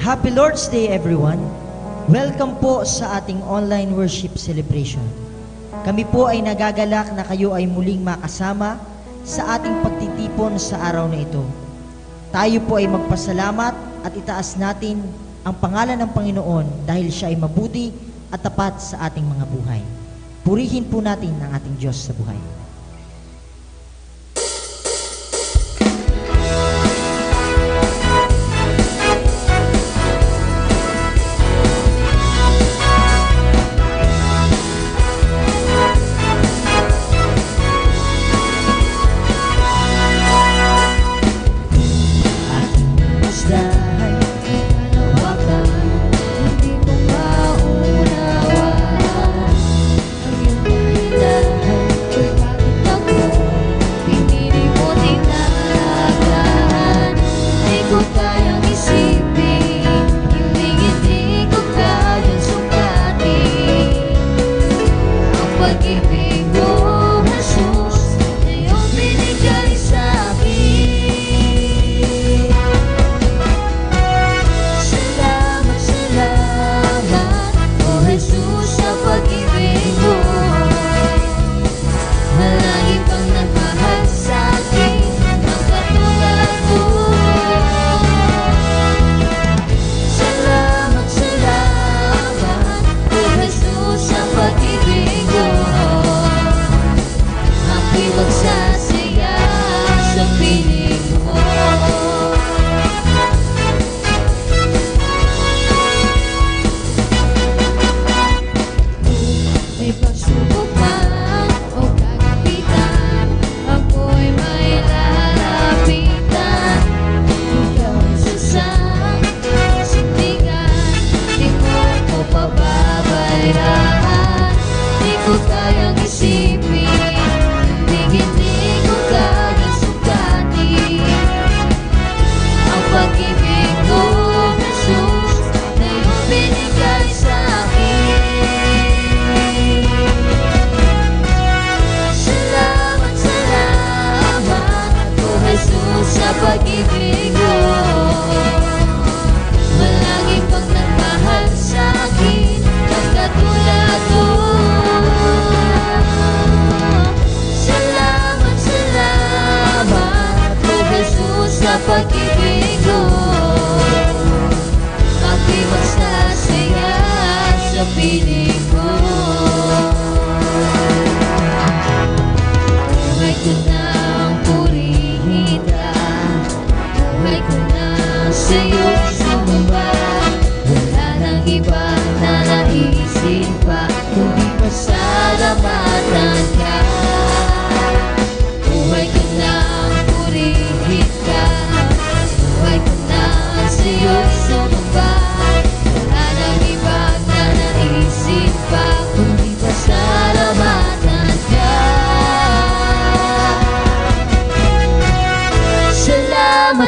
Happy Lord's Day everyone! Welcome po sa ating online worship celebration. Kami po ay nagagalak na kayo ay muling makasama sa ating pagtitipon sa araw na ito. Tayo po ay magpasalamat at itaas natin ang pangalan ng Panginoon dahil siya ay mabuti at tapat sa ating mga buhay. Purihin po natin ang ating Diyos sa buhay.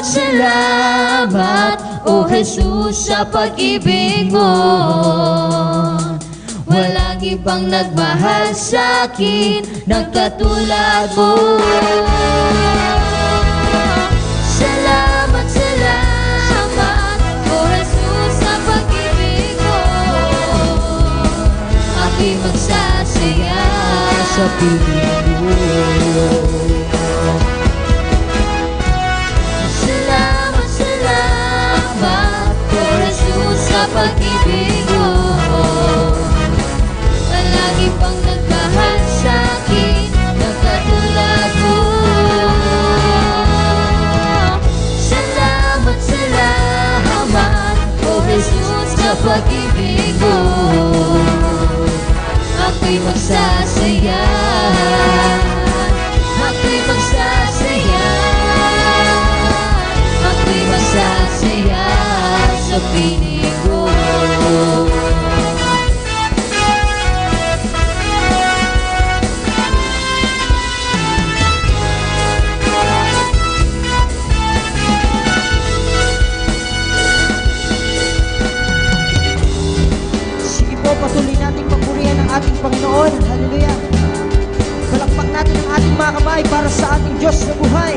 Salamat, O Jesus, sa pag-ibig mo. Walang ibang nagmahal sa akin ng katulad mo. Salamat, salamat, O Jesus, sa pag-ibig mo. Ako'y magsasaya sa piling mo. Pag-ibig mo, palagi pang nagmahal sa akin ng katulad mo. Salamat, salamat, O Jesus, sa pag-ibig mo. Ako'y magsasaya, ako'y magsasaya, ako'y magsasaya sa piling mo. Sige po, patuloy nating papurihan ang ating Panginoon. Hallelujah! Palakpak natin ang ating mga kamay para sa ating Diyos na buhay.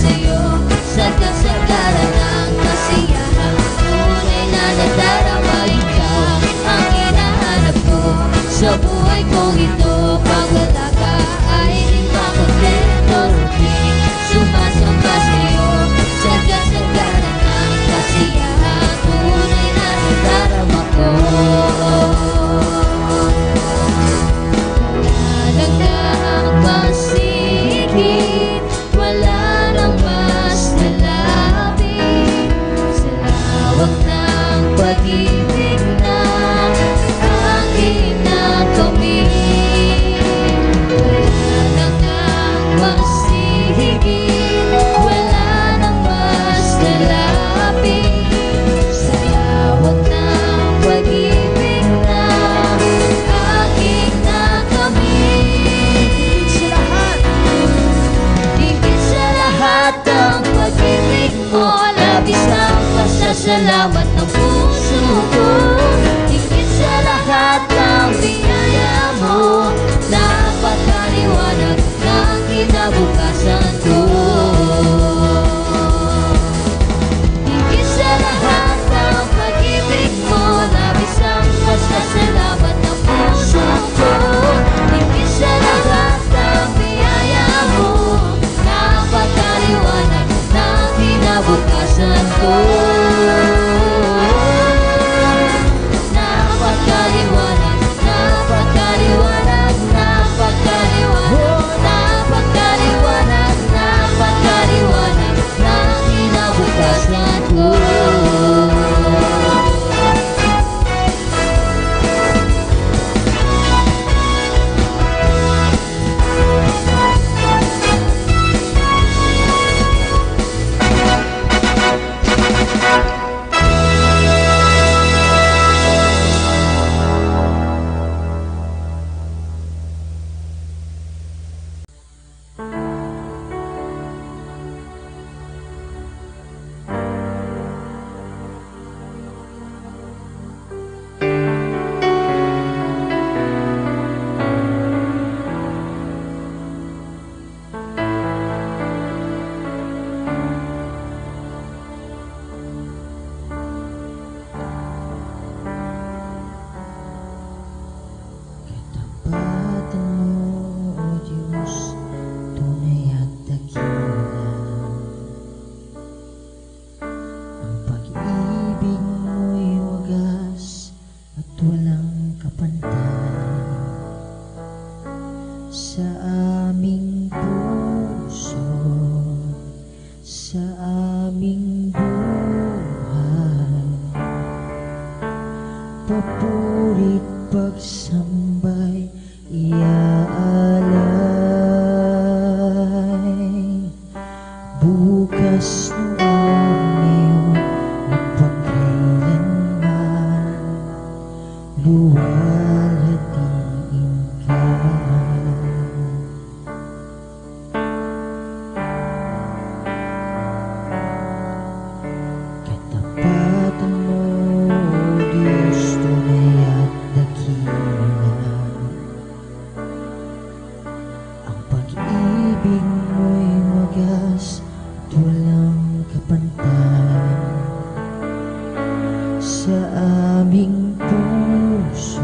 sa'yo sa kasagaran ng kasiyahan. Tunay na nadarama, ikaw ang hinahanap ko sa buhay kong ito. Pag wala ka ay di makontento, di sumasamba sa'yo sa kasagaran ng kasiyahan. Tunay na nadarama ko. Masigit, wala nang mas lalapit sa lawak ng pag-ibig na aking nakamit. Wala nang masigit, wala nang mas lalapit sa lawak ng pag-ibig na aking nakamit. Higit sa lahat ang pag-ibig mo, labis ang pasasalamat ng puso ko. Higit sa lahat ang biyaya mo, napakaliwanag ng kinabukasan ko. Higit sa lahat ang pag-ibig mo, labis ang pasasalamat ng puso ko. Higit sa lahat ang biyaya mo, napakaliwanag ng kinabukasan ko. Napakaliwanag, napakaliwanag, napakaliwanag, napakaliwanag, napakaliwanag ng kinabukasan ko. Katapatan mo, O Diyos, tunay at dakila. Ang pag-ibig mo'y wagas at walang kapantay. Sa aming puso, sa aming buhay, papurit pagsambay iaalay. Bukas noon, ngayon at pagkailanman, luwalhatiin ka. Katapatan mo, O Diyos, tunay at dakila. Ang pag-ibig mo'y wagas at walang kapantay. Sa aming puso,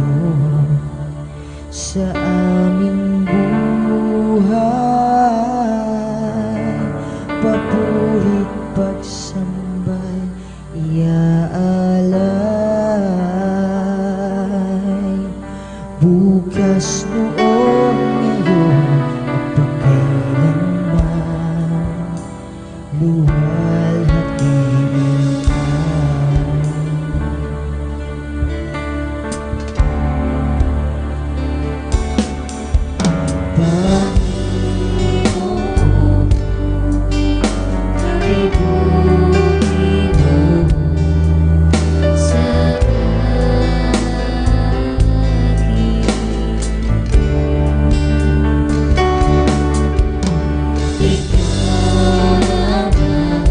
sa aming buhay, papurit pagsambay iaalay. Bukas noon, ngayon at pagkailanman, luwalhatiin ka. Ikaw naman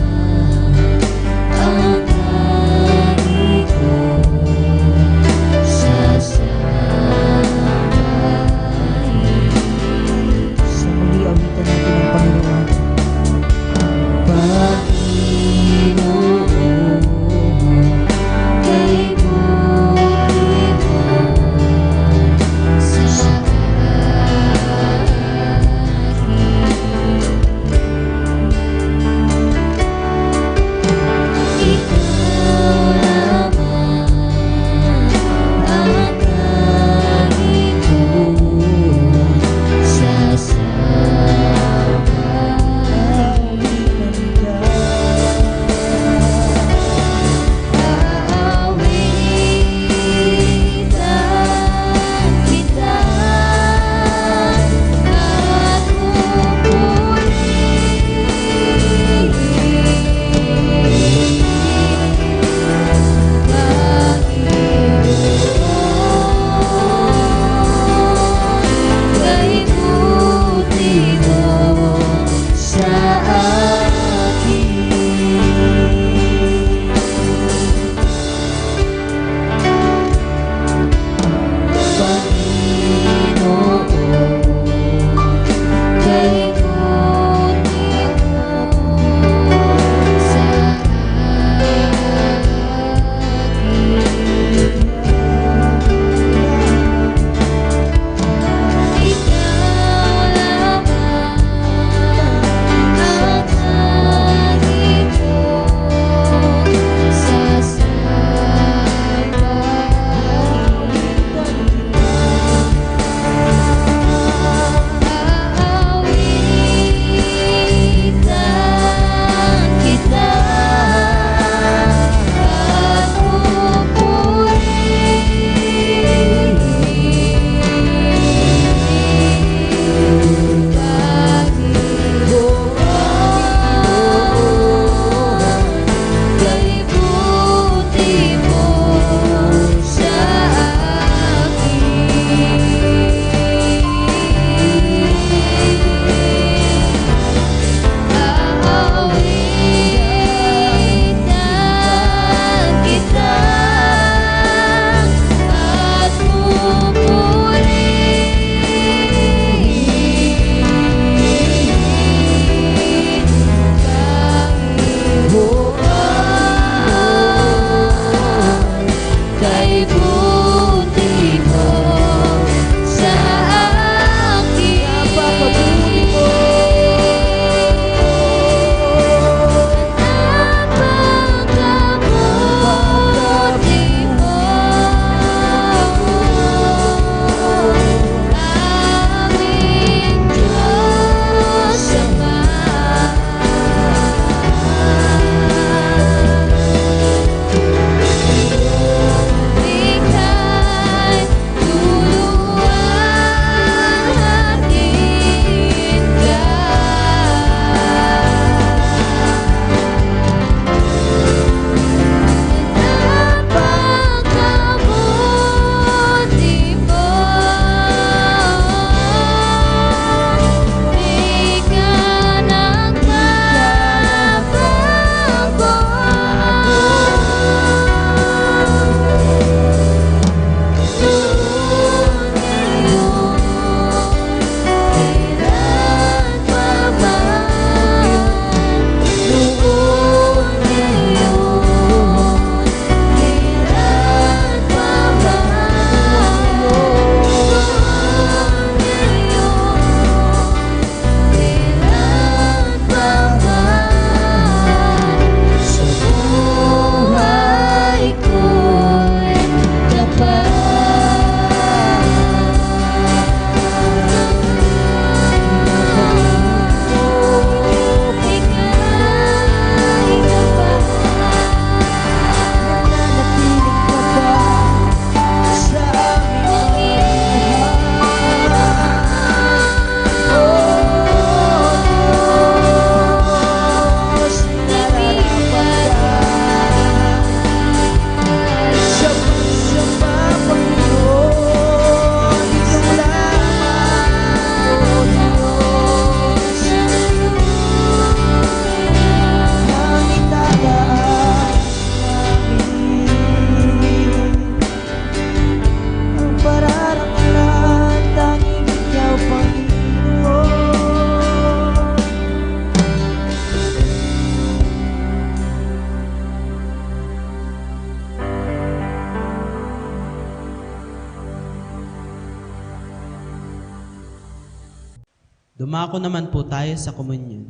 Dumako naman po tayo sa komunyon.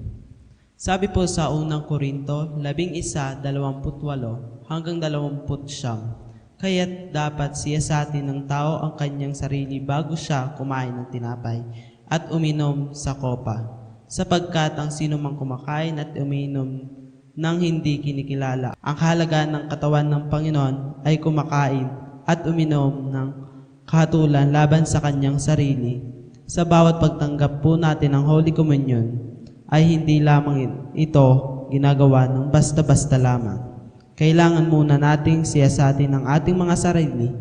Sabi po sa unang Korinto, 11:28 hanggang 29, kaya't dapat siyasatin ng tao ang kanyang sarili bago siya kumain ng tinapay at uminom sa kopa. Sapagkat ang sino mang kumakain at uminom ng hindi kinikilala ang halaga ng katawan ng Panginoon ay kumakain at uminom ng kahatulan laban sa kanyang sarili. Sa bawat pagtanggap po natin ng Holy Communion, ay hindi lamang ito ginagawa ng basta-basta lamang. Kailangan muna nating siyasatin ang ating mga sarili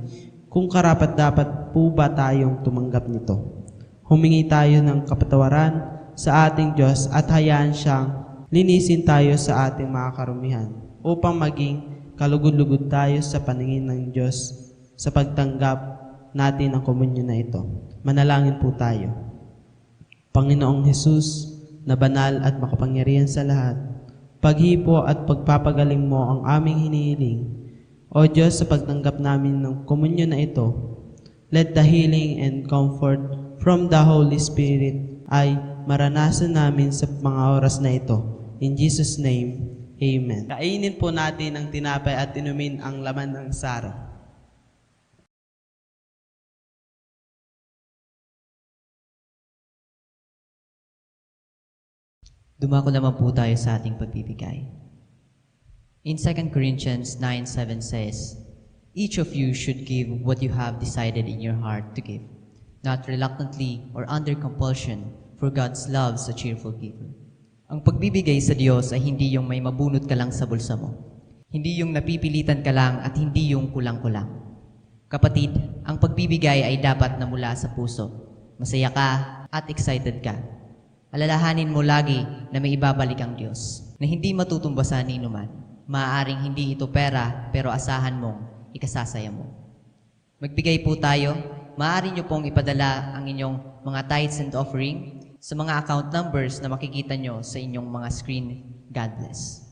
kung karapat-dapat po ba tayong tumanggap nito. Humingi tayo ng kapatawaran sa ating Diyos at hayaan siyang linisin tayo sa ating mga karumihan upang maging kalugod-lugod tayo sa paningin ng Diyos sa pagtanggap natin ang komunyon na ito. Manalangin po tayo. Panginoong Hesus, na banal at makapangyarihan sa lahat, paghipo at pagpapagaling mo ang aming hinihiling. O Diyos, sa pagtanggap namin ng komunyon na ito, let the healing and comfort from the Holy Spirit ay maranasan namin sa mga oras na ito. In Jesus' name, Amen. Kainin po natin ang tinapay at inumin ang laman ng saro. Dumako naman po tayo sa ating pagbibigay. In 2 Corinthians 9:7 says, "Each of you should give what you have decided in your heart to give, not reluctantly or under compulsion, for God loves a cheerful giver." Ang pagbibigay sa Diyos ay hindi yung may mabunot ka lang sa bulsa mo. Hindi yung napipilitan ka lang at hindi yung kulang-kulang. Kapatid, ang pagbibigay ay dapat na mula sa puso. Masaya ka at excited ka. Alalahanin mo lagi na may ibabalik ang Diyos, na hindi matutumbasan ni inuman. Maaaring hindi ito pera, pero asahan mong ikasasaya mo. Magbigay po tayo. Maaari nyo pong ipadala ang inyong mga tithes and offering sa mga account numbers na makikita nyo sa inyong mga screen. God bless.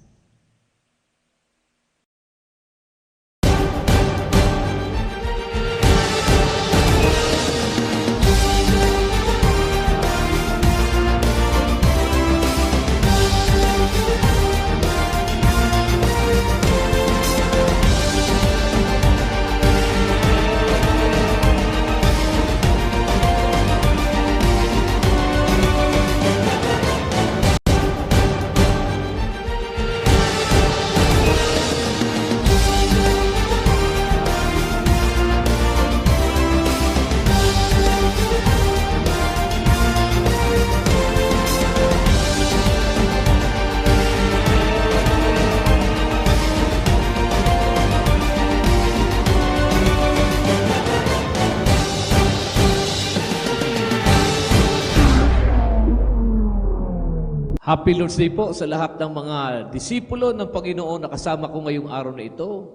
Happy Lord's Day po sa lahat ng mga disipulo ng Panginoon na kasama ko ngayong araw na ito,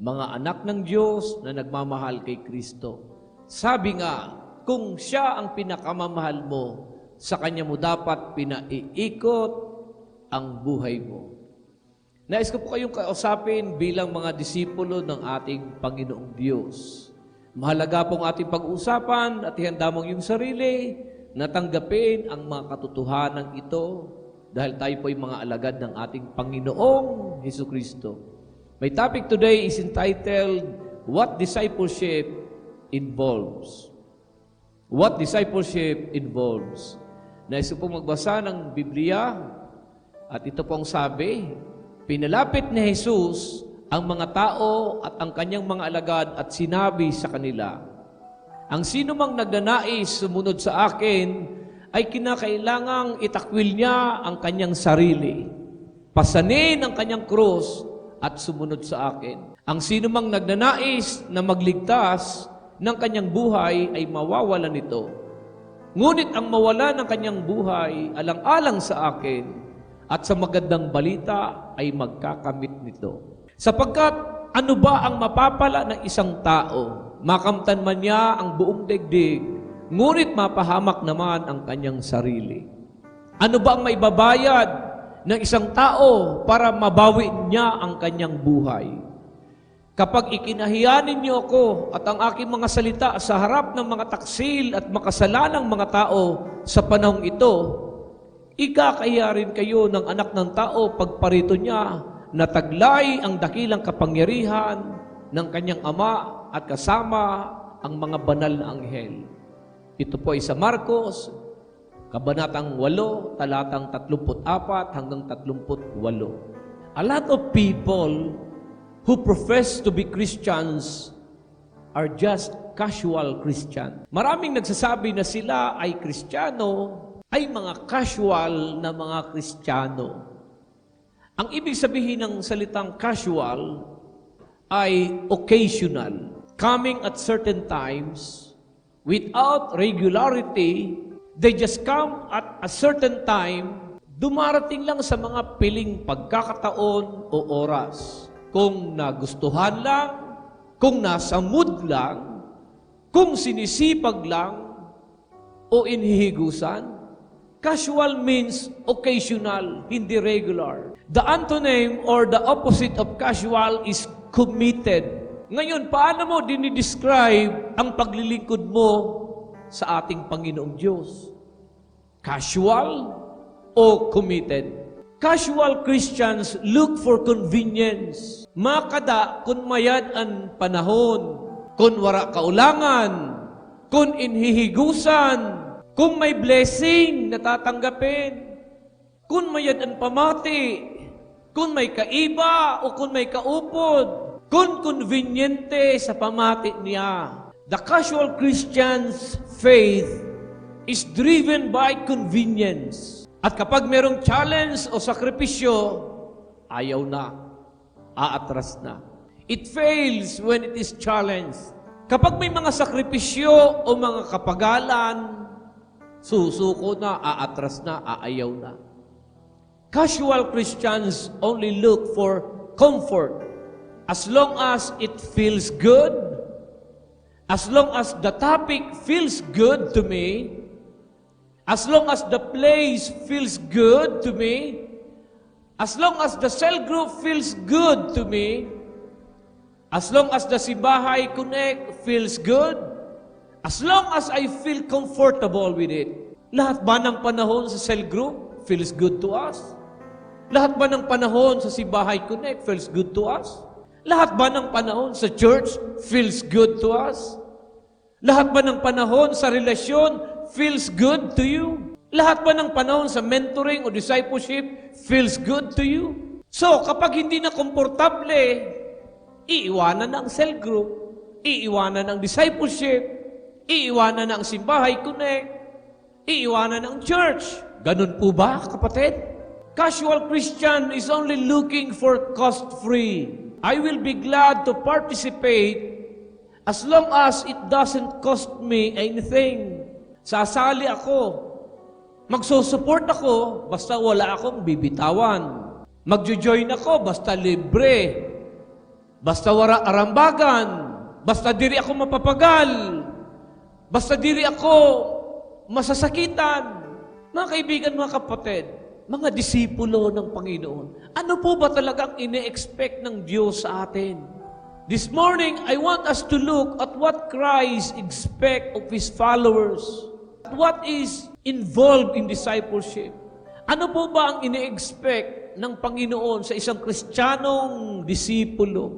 mga anak ng Diyos na nagmamahal kay Kristo. Sabi nga, kung siya ang pinakamamahal mo, sa Kanya mo dapat pinaiikot ang buhay mo. Nais ko po kayong kausapin bilang mga disipulo ng ating Panginoong Diyos. Mahalaga pong ating pag-usapan at ihanda mong yung sarili na tanggapin ang mga katotohanan ito dahil tayo po ay mga alagad ng ating Panginoong Hesukristo. My topic today is entitled, What Discipleship Involves? What Discipleship Involves? Nais ko pong magbasa ng Biblia at ito pong sabi, pinalapit ni Jesus ang mga tao at ang kanyang mga alagad at sinabi sa kanila, ang sino mang nagnanais sumunod sa akin ay kinakailangang itakwil niya ang kanyang sarili. Pasanin ang kanyang krus at sumunod sa akin. Ang sino mang nagnanais na magligtas ng kanyang buhay ay mawawalan nito. Ngunit ang mawala ng kanyang buhay alang-alang sa akin at sa magandang balita ay magkakamit nito. Sapagkat ano ba ang mapapala ng isang tao? Makamtan man niya ang buong daigdig, ngunit mapahamak naman ang kanyang sarili. Ano ba ang maibabayad ng isang tao para mabawi niya ang kanyang buhay? Kapag ikinahiya ninyo ako at ang aking mga salita sa harap ng mga taksil at makasalanang mga tao sa panahong ito, ikakaya rin kayo ng anak ng tao pagparito niya na taglay ang dakilang kapangyarihan ng kanyang ama at kasama ang mga banal na anghel. Ito po ay sa Marcos, Kabanatang 8, talatang 34 hanggang 38. A lot of people who profess to be Christians are just casual Christian. Maraming nagsasabi na sila ay Kristiyano, ay mga casual na mga Kristiyano. Ang ibig sabihin ng salitang casual ay occasional, coming at certain times, without regularity. They just come at a certain time, dumarating lang sa mga piling pagkakataon o oras. Kung nagustuhan lang, kung nasa mood lang, kung sinisipag lang, o inhihigusan. Casual means occasional, hindi regular. The antonym or the opposite of casual is committed. Ngayon, paano mo dinidescribe ang paglilingkod mo sa ating Panginoong Diyos? Casual o committed? Casual Christians look for convenience. Makada kun mayad ang panahon, kun wara kaulangan, kun inhihigusan, kung may blessing na tatanggapin, kun mayad ang pamati, kun may kaiba o kun may kaupod, kun conveniente sa pamati niya. The casual Christian's faith is driven by convenience. At kapag merong challenge o sakripisyo, ayaw na, aatras na. It fails when it is challenged. Kapag may mga sakripisyo o mga kapagalan, susuko na, aatras na, aayaw na. Casual Christians only look for comfort as long as it feels good, as long as the topic feels good to me, as long as the place feels good to me, as long as the cell group feels good to me, as long as the Simbahay Connect feels good, as long as I feel comfortable with it. Lahat ba ng panahon sa cell group feels good to us? Lahat ba ng panahon sa Simbahay Connect feels good to us? Lahat ba ng panahon sa church feels good to us? Lahat ba ng panahon sa relasyon feels good to you? Lahat ba ng panahon sa mentoring o discipleship feels good to you? So, kapag hindi na komportable, iiwanan na ang cell group, iiwanan ang discipleship, iiwanan na ang Simbahay Connect, iiwanan ang church. Ganun po ba, kapatid? Casual Christian is only looking for cost-free. I will be glad to participate as long as it doesn't cost me anything. Sasali ako. Magsusupport ako basta wala akong bibitawan. Magjo-join ako basta libre. Basta wala arambagan. Basta diri ako mapapagal. Basta diri ako masasakitan. Mga kaibigan, mga kapatid, mga disipulo ng Panginoon, ano po ba talagang ine-expect ng Diyos sa atin? This morning, I want us to look at what Christ expects of His followers. What is involved in discipleship? Ano po ba ang ine-expect ng Panginoon sa isang Kristiyanong disipulo?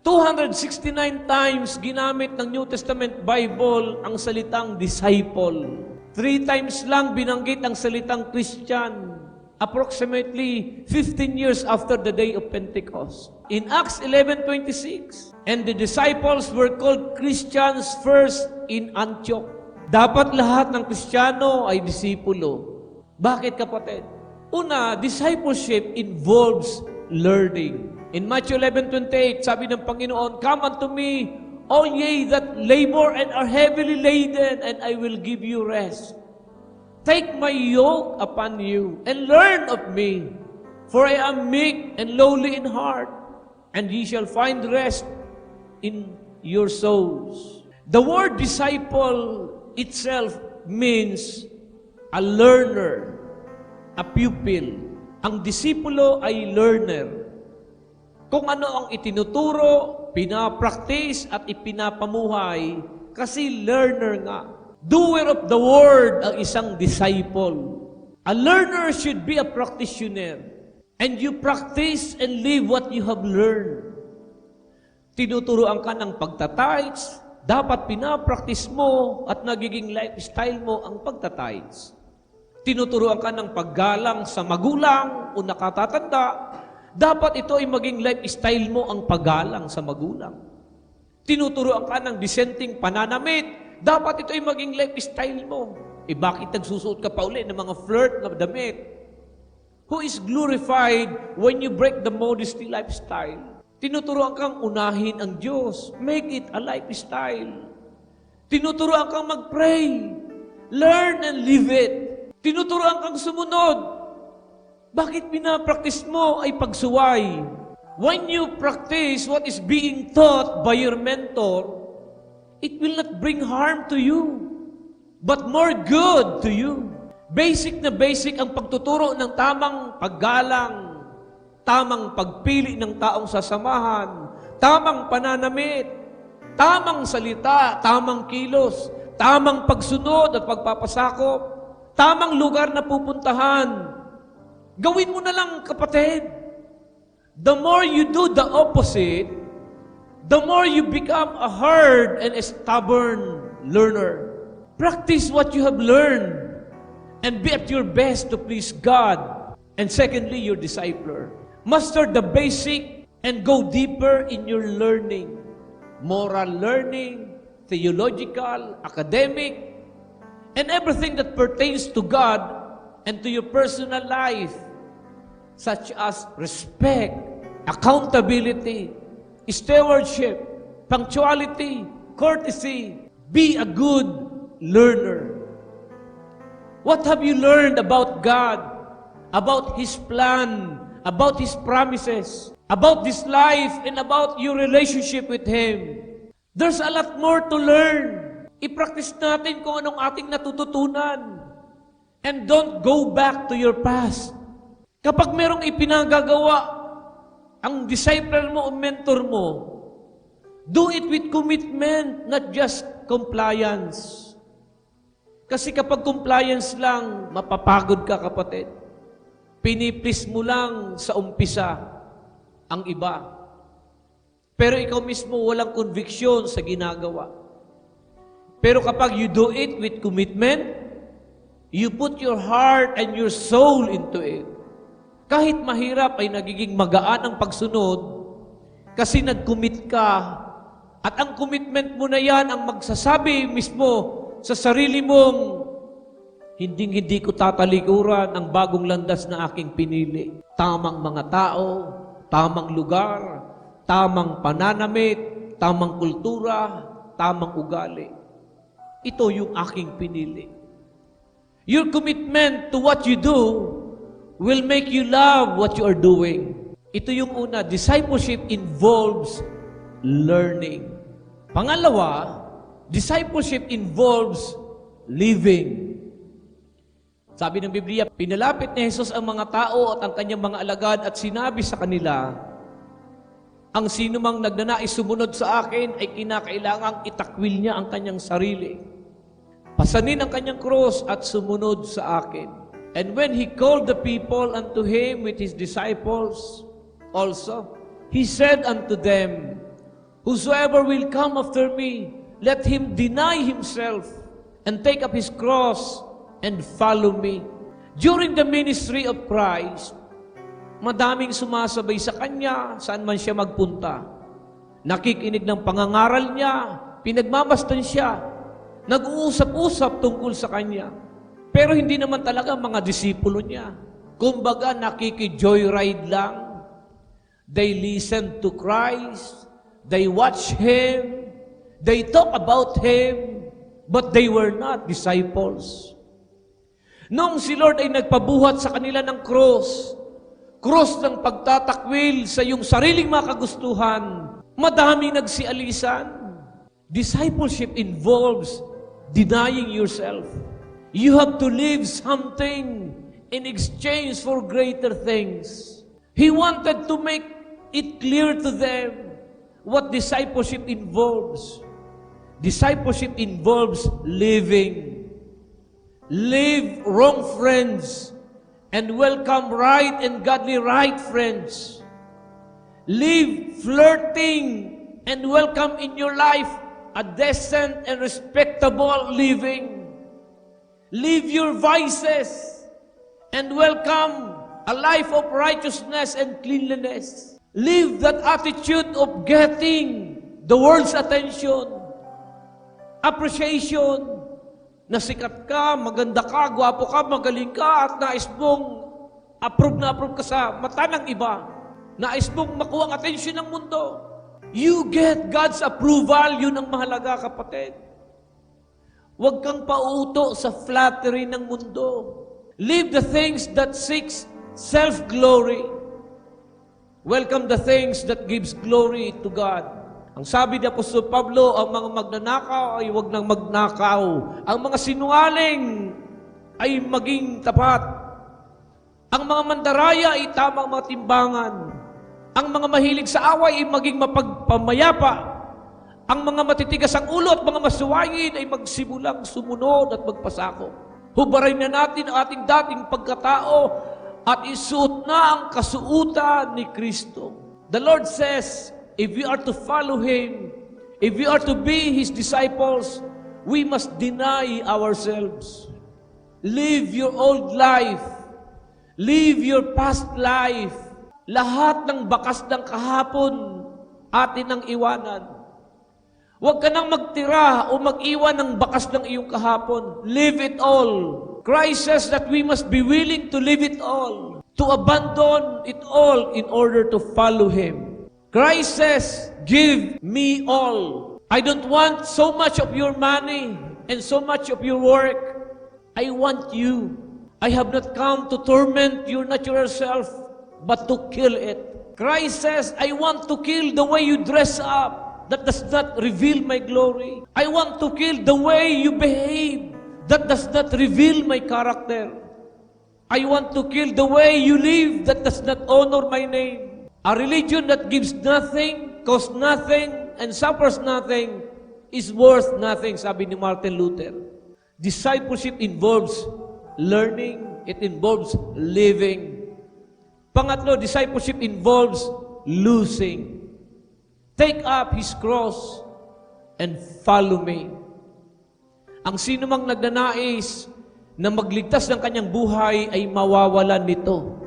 269 times ginamit ng New Testament Bible ang salitang disciple. 3 times lang binanggit ang salitang Christian. Approximately 15 years after the day of Pentecost. In Acts 11:26, and the disciples were called Christians first in Antioch. Dapat lahat ng Kristiyano ay disipulo. Bakit, kapatid? Una, discipleship involves learning. In Matthew 11:28, sabi ng Panginoon, "Come unto me, all ye that labor and are heavily laden, and I will give you rest. Take my yoke upon you, and learn of me, for I am meek and lowly in heart, and ye shall find rest in your souls." The word disciple itself means a learner, a pupil. Ang disipulo ay learner. Kung ano ang itinuturo, pinapractice at ipinapamuhay kasi learner nga. Doer of the word ang isang disciple. A learner should be a practitioner. And you practice and live what you have learned. Tinuturoan ka ng pagtatides, dapat pinapractice mo at nagiging lifestyle mo ang pagtatides. Tinuturoan ka ng paggalang sa magulang o nakatatanda, dapat ito ay maging lifestyle mo ang paggalang sa magulang. Tinuturoan ka ng dissenting pananamit, dapat ito ay maging lifestyle mo. Bakit nagsusuot ka pa uli ng mga flirt na damit? Who is glorified when you break the modesty lifestyle? Tinuturoan kang unahin ang Diyos. Make it a lifestyle. Tinuturoan kang mag-pray. Learn and live it. Tinuturoan kang sumunod. Bakit pinapractice mo ay pagsuway? When you practice what is being taught by your mentor, it will not bring harm to you, but more good to you. Basic na basic ang pagtuturo ng tamang paggalang, tamang pagpili ng taong sasamahan, tamang pananamit, tamang salita, tamang kilos, tamang pagsunod at pagpapasakop, tamang lugar na pupuntahan. Gawin mo na lang, kapatid. The more you do the opposite, the more you become a hard and a stubborn learner. Practice what you have learned and be at your best to please God. And secondly, your discipler. Master the basic and go deeper in your learning. Moral learning, theological, academic, and everything that pertains to God and to your personal life, such as respect, accountability, stewardship, punctuality, courtesy. Be a good learner. What have you learned about God, about His plan, about His promises, about this life, and about your relationship with Him? There's a lot more to learn. I-practice natin kung anong ating natututunan. And don't go back to your past. Kapag merong ipinagagawa ang disciple mo o mentor mo, do it with commitment, not just compliance. Kasi kapag compliance lang, mapapagod ka, kapatid. Piniplis mo lang sa umpisa ang iba. Pero ikaw mismo walang conviction sa ginagawa. Pero kapag you do it with commitment, you put your heart and your soul into it. Kahit mahirap ay nagiging magaan ang pagsunod kasi nag-commit ka. At ang commitment mo na yan ang magsasabi mismo sa sarili mong, hindi ko tatalikuran ang bagong landas na aking pinili. Tamang mga tao, tamang lugar, tamang pananamit, tamang kultura, tamang ugali. Ito yung aking pinili. Your commitment to what you do will make you love what you are doing. Ito yung una, discipleship involves learning. Pangalawa, discipleship involves living. Sabi ng Biblia, pinalapit ni Jesus ang mga tao at ang kanyang mga alagad at sinabi sa kanila, ang sinumang nagnanais sumunod sa akin ay kinakailangang itakwil niya ang kanyang sarili. Pasanin ang kanyang cross at sumunod sa akin. And when He called the people unto Him with His disciples also, He said unto them, whosoever will come after me, let him deny himself and take up his cross and follow me. During the ministry of Christ, madaming sumasabay sa Kanya saan man siya magpunta. Nakikinig ng pangangaral niya, pinagmamasdan siya, nag-uusap-usap tungkol sa Kanya. Pero hindi naman talaga mga disipulo niya. Kumbaga, nakiki-joyride lang. They listen to Christ, they watch Him, they talk about Him, but they were not disciples. Nung si Lord ay nagpabuhat sa kanila ng cross ng pagtatakwil sa iyong sariling mga kagustuhan, madaming nagsialisan. Discipleship involves denying yourself. You have to leave something in exchange for greater things. He wanted to make it clear to them, what discipleship involves. Discipleship involves living. Leave wrong friends and welcome right and godly right friends. Leave flirting and welcome in your life a decent and respectable living. Leave your vices and welcome a life of righteousness and cleanliness. Leave that attitude of getting the world's attention, appreciation, na sikat ka, maganda ka, gwapo ka, magaling ka, at nais mong approve na approve ka sa mata ng iba. Nais mong makuha ang atensyon ng mundo. You get God's approval, yun ang mahalaga, kapatid. Huwag kang pauto sa flattery ng mundo. Leave the things that seeks self-glory. Welcome the things that gives glory to God. Ang sabi ni Apostol Pablo, ang mga magnanakaw ay huwag nang magnakaw. Ang mga sinungaling ay maging tapat. Ang mga mandaraya ay tamang mga timbangan. Ang mga mahilig sa away ay maging mapagpamayapa. Ang mga matitigas ang ulo at mga masuwayin ay magsimulang sumunod at magpasako. Hubarin na natin ang ating dating pagkatao at isuot na ang kasuutan ni Kristo. The Lord says, if we are to follow Him, if we are to be His disciples, we must deny ourselves. Live your old life. Live your past life. Lahat ng bakas ng kahapon, atin ang iwanan. Huwag ka nang magtira o mag-iwan ng bakas ng iyong kahapon. Leave it all. Christ says that we must be willing to leave it all, to abandon it all in order to follow Him. Christ says, give me all. I don't want so much of your money and so much of your work. I want you. I have not come to torment your natural self, but to kill it. Christ says, I want to kill the way you dress up. That does not reveal my glory. I want to kill the way you behave. That does not reveal my character. I want to kill the way you live. That does not honor my name. A religion that gives nothing, costs nothing, and suffers nothing is worth nothing, sabi ni Martin Luther. Discipleship involves learning. It involves living. Pangatlo, discipleship involves losing. Take up His cross and follow me. Ang sino mang nagnanais na magligtas ng kanyang buhay ay mawawalan nito.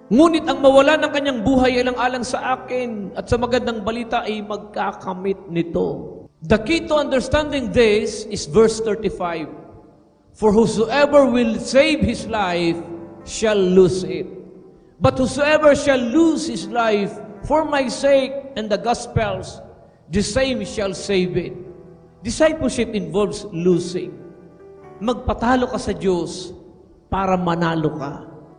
Ngunit ang mawalan ng kanyang buhay ay alang sa akin at sa magandang balita ay magkakamit nito. The key to understanding this is verse 35. For whosoever will save his life shall lose it. But whosoever shall lose his life for my sake and the gospel's, the same shall save it. Discipleship involves losing. Magpatalo ka sa Diyos para manalo ka.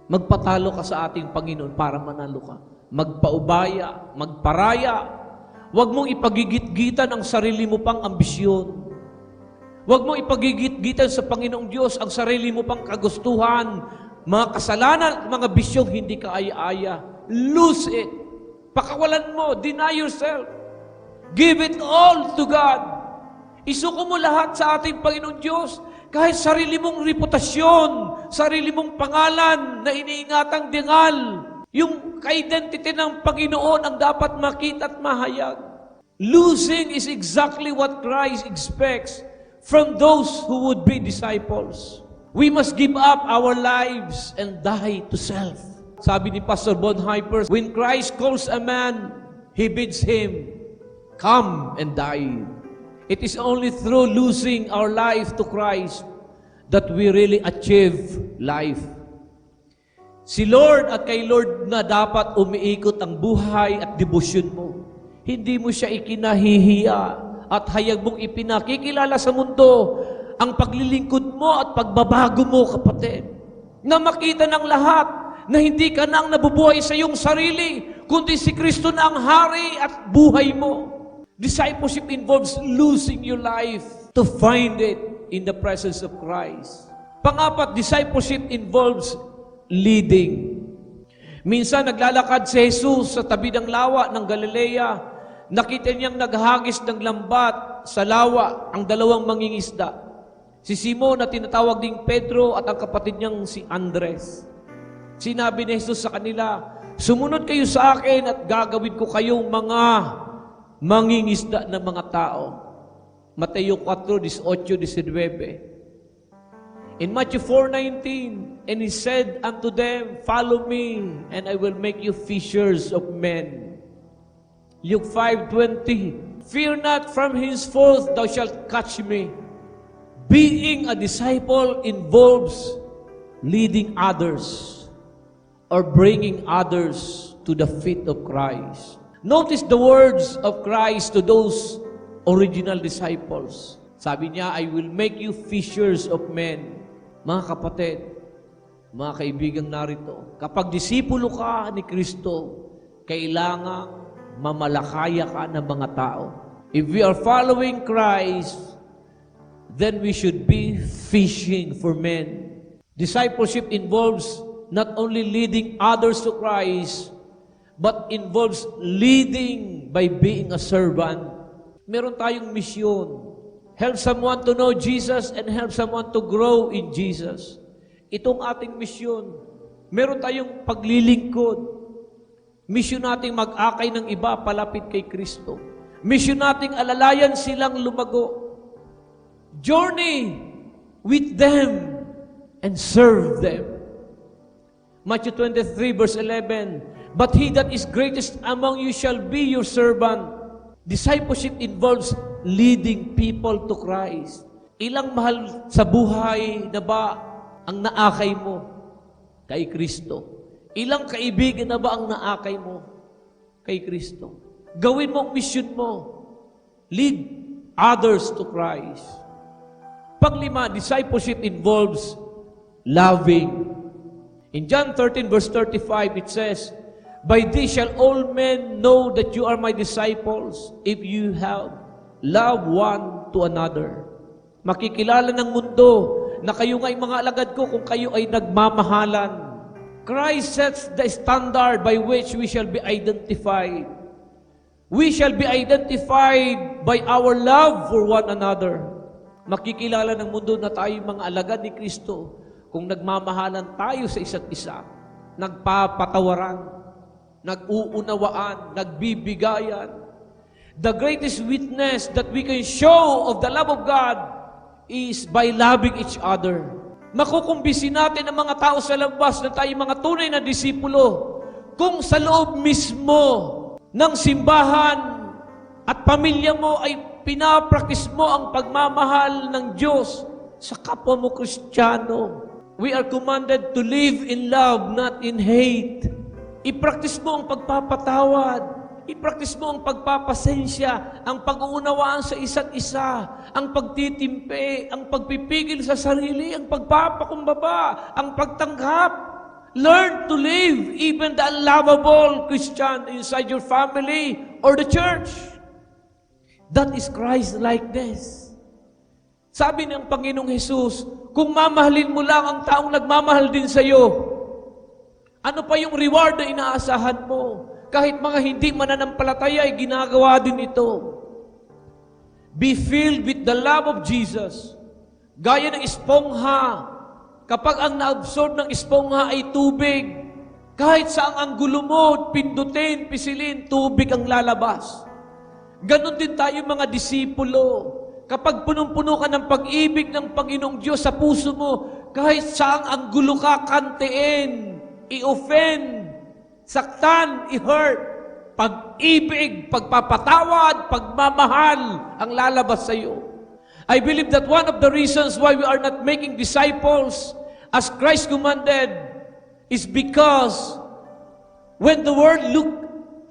Magpatalo ka sa ating Panginoon para manalo ka. Magpaubaya, magparaya. Huwag mong ipagigit-gitan ang sarili mo pang ambisyon. Huwag mong ipagigit-gitan sa Panginoong Diyos ang sarili mo pang kagustuhan, mga kasalanan, mga bisyong hindi ka aya-aya. Lose it. Pakawalan mo. Deny yourself. Give it all to God. Isuko mo lahat sa ating Panginoon Diyos. Kahit sarili mong reputasyon, sarili mong pangalan na iniingatang dingal, yung ka-identity ng Panginoon ang dapat makita at mahayag. Losing is exactly what Christ expects from those who would be disciples. We must give up our lives and die to self. Sabi ni Pastor Bonhoeffer, when Christ calls a man, He bids him, come and die. It is only through losing our life to Christ that we really achieve life. Si Lord at kay Lord na dapat umiikot ang buhay at debosyon mo. Hindi mo siya ikinahihiya at hayag mong ipinakikilala sa mundo ang paglilingkod mo at pagbabago mo, kapatid. Na makita ng lahat na hindi ka na ang nabubuhay sa iyong sarili, kundi si Kristo na ang hari at buhay mo. Discipleship involves losing your life to find it in the presence of Christ. Pangapat, discipleship involves leading. Minsan naglalakad si Jesus sa tabi ng lawa ng Galilea. Nakita niyang naghagis ng lambat sa lawa ang dalawang mangingisda. Si Simon na tinatawag ding Pedro at ang kapatid niyang si Andres. Sinabi ni Jesus sa kanila, "Sumunod kayo sa akin at gagawin ko kayong mga mangingisda ng mga tao." Mateo 4:18-19. In Matthew 4:19, and he said unto them, "Follow me, and I will make you fishers of men." Luke 5:20, "Fear not, from henceforth thou shalt catch me." Being a disciple involves leading others or bringing others to the feet of Christ. Notice the words of Christ to those original disciples. Sabi niya, "I will make you fishers of men." Mga kapatid, mga kaibigang narito, kapag disipulo ka ni Kristo, kailangang mamalakaya ka ng mga tao. If we are following Christ, then we should be fishing for men. Discipleship involves not only leading others to Christ, but involves leading by being a servant. Meron tayong misyon. Help someone to know Jesus and help someone to grow in Jesus. Itong ating misyon. Meron tayong paglilingkod. Misyon nating mag-akay ng iba palapit kay Kristo. Misyon nating alalayan silang lumago. Journey with them and serve them. Matthew 23:11, "But he that is greatest among you shall be your servant." Discipleship involves leading people to Christ. Ilang mahal sa buhay na ba ang naakay mo kay Kristo? Ilang kaibigan na ba ang naakay mo kay Kristo? Gawin mo ang mission mo. Lead others to Christ. Panglima, discipleship involves loving. In John 13:35, it says, "By this shall all men know that you are my disciples, if you have love one to another." Makikilala ng mundo na kayo nga'y mga alagad ko kung kayo ay nagmamahalan. Christ sets the standard by which we shall be identified. We shall be identified by our love for one another. Makikilala ng mundo na tayo mga alagad ni Kristo kung nagmamahalan tayo sa isa't isa, nagpapatawaran, nag-uunawaan, nagbibigayan. The greatest witness that we can show of the love of God is by loving each other. Makukumbisi natin ang mga tao sa labas na tayo mga tunay na disipulo kung sa loob mismo ng simbahan at pamilya mo ay pinapraktis mo ang pagmamahal ng Diyos sa kapwa mo Kristiyano. We are commanded to live in love, not in hate. I-practice mo ang pagpapatawad. I-practice mo ang pagpapasensya, ang pag-uunawaan sa isa't isa, ang pagtitimpe, ang pagpipigil sa sarili, ang pagpapakumbaba, ang pagtanggap. Learn to live even the unlovable Christian inside your family or the church. That is Christ-likeness. Sabi ng Panginoong Jesus, kung mamahalin mo lang ang taong nagmamahal din sa iyo, ano pa yung reward na inaasahan mo? Kahit mga hindi mananampalataya ay ginagawa din ito. Be filled with the love of Jesus. Gaya ng espongha. Kapag ang na-absorb ng espongha ay tubig, kahit saang anggulo mo, pindutin, pisilin, tubig ang lalabas. Ganon din tayo mga disipulo. Kapag punong-puno ka ng pag-ibig ng Panginoong Diyos sa puso mo, kahit saang anggulo ka, kantiin, i-offend, saktan, i-hurt, pag-ibig, pagpapatawad, pagmamahal ang lalabas sa iyo. I believe that one of the reasons why we are not making disciples as Christ commanded is because when the world look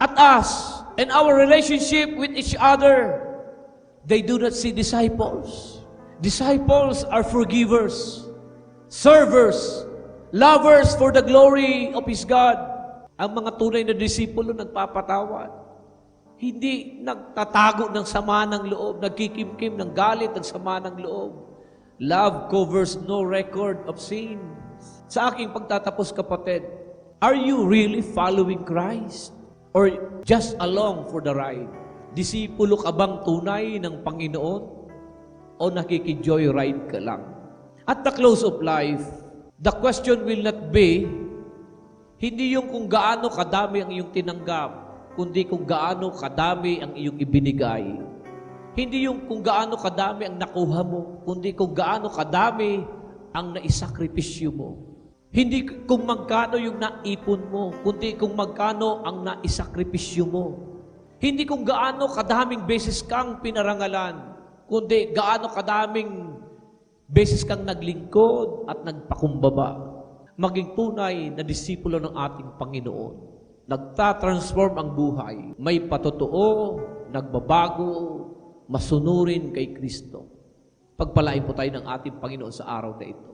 at us and our relationship with each other, they do not see disciples. Disciples are forgivers, servers, lovers for the glory of His God. Ang mga tunay na disipulo nagpapatawad. Hindi nagtatago ng sama ng loob, nagkikimkim ng galit ng sama ng loob. Love covers no record of sin. Sa aking pagtatapos, kapatid, are you really following Christ? Or just along for the ride? Disipulo ka bang tunay ng Panginoon? O nakiki-joyride ka lang? At the close of life, the question will not be, hindi yung kung gaano kadami ang iyong tinanggap, kundi kung gaano kadami ang iyong ibinigay. Hindi yung kung gaano kadami ang nakuha mo, kundi kung gaano kadami ang naisakripisyo mo. Hindi kung magkano yung naipon mo, kundi kung magkano ang naisakripisyo mo. Hindi kung gaano kadaming beses kang pinarangalan, kundi gaano kadaming beses kang naglingkod at nagpakumbaba. Maging tunay na disipulo ng ating Panginoon. Nagtatransform ang buhay. May patotoo, nagbabago, masunurin kay Kristo. Pagpalain po tayo ng ating Panginoon sa araw na ito.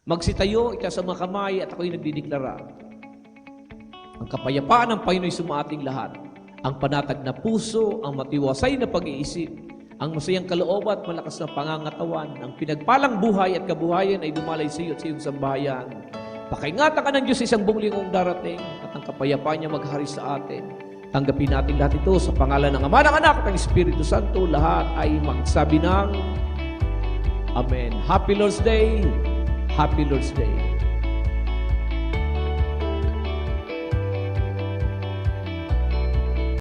Magsitayo, ikasama kamay at ako'y nagdideklara. Ang kapayapaan ng Panginoon ay sumating lahat. Ang panatag na puso, ang matiwasay na pag-iisip, ang masayang kalooban at malakas na pangangatawan, ang pinagpalang buhay at kabuhayan ay dumalay sa iyo at sa iyong sambahayan. Pakaingatan ka ng Diyos sa isang buong lingkong darating at ang kapayapaan niya maghari sa atin. Tanggapin natin lahat ito sa pangalan ng Ama, ng Anak at ng Espiritu Santo. Lahat ay magsabi ng Amen. Happy Lord's Day! Happy Lord's Day!